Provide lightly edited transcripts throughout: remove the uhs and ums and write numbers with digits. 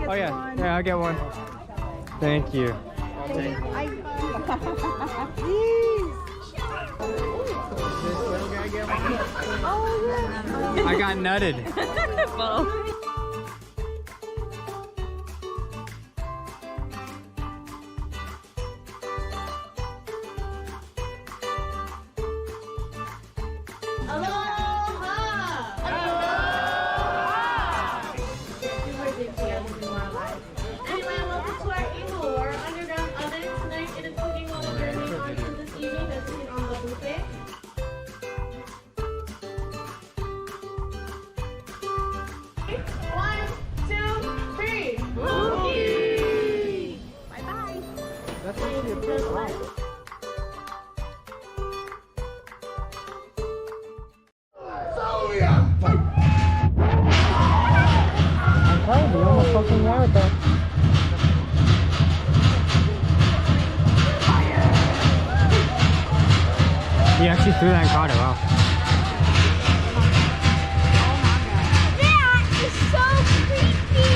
Oh yeah, yeah, I'll get one. Thank you. I got nutted. You almost fucking there with that. He actually threw that and caught it. Wow. That is so creepy.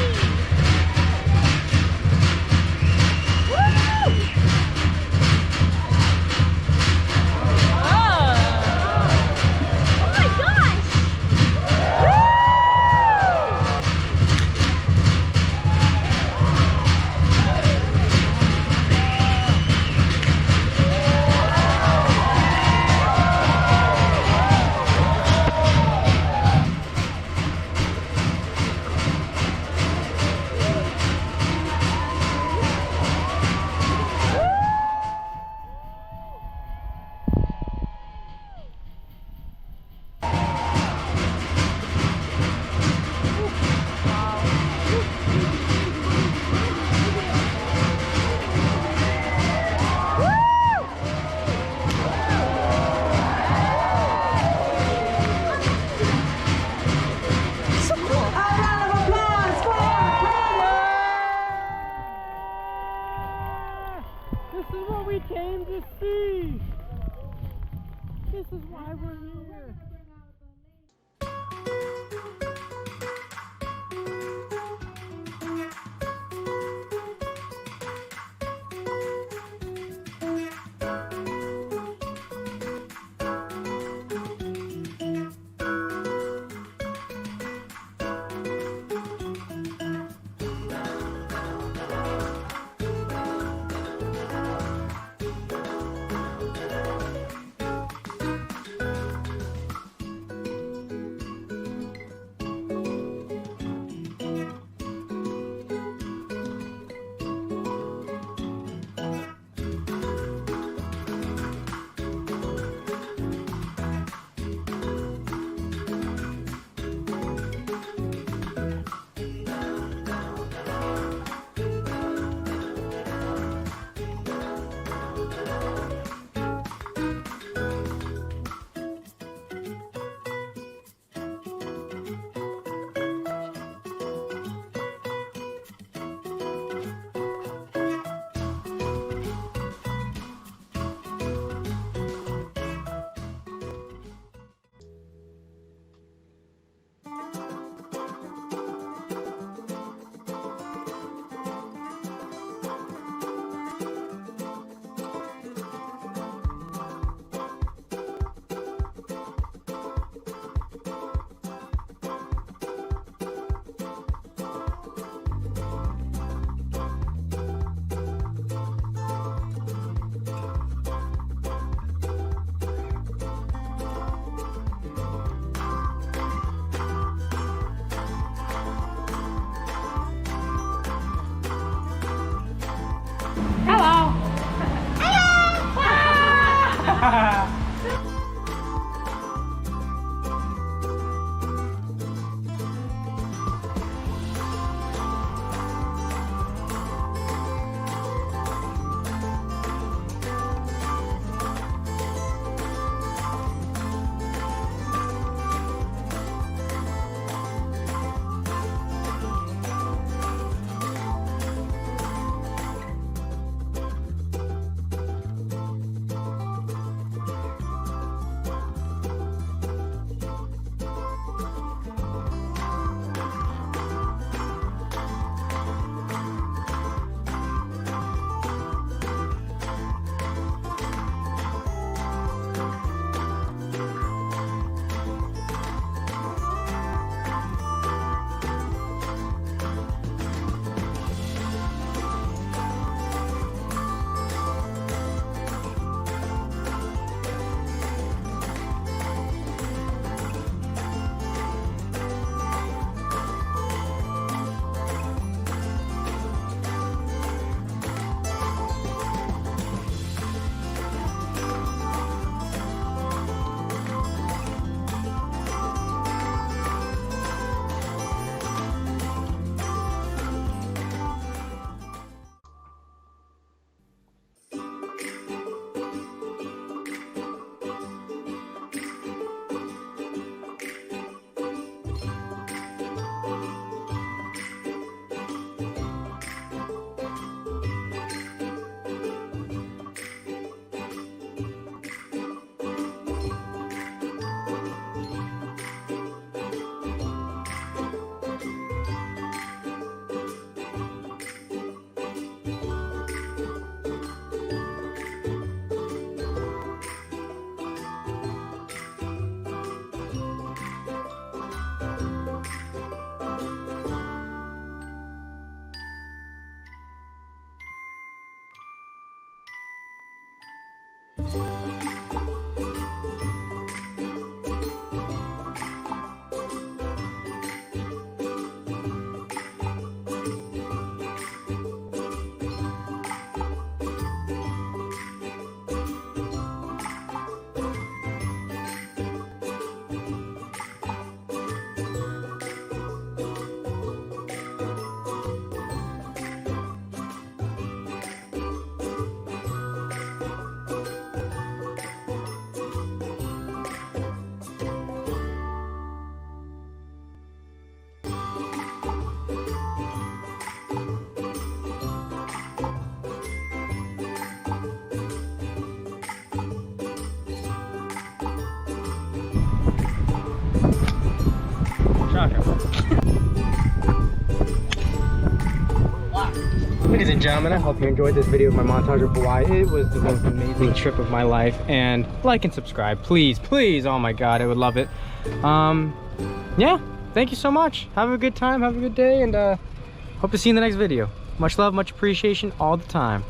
Woo! Oh my gosh! Ladies and gentlemen, I hope you enjoyed this video of my montage of Hawaii. It was the most amazing trip of my life. And like and subscribe, please, please. Oh my God, I would love it. Yeah, thank you so much. Have a good time, have a good day, and hope to see you in the next video. Much love, much appreciation all the time.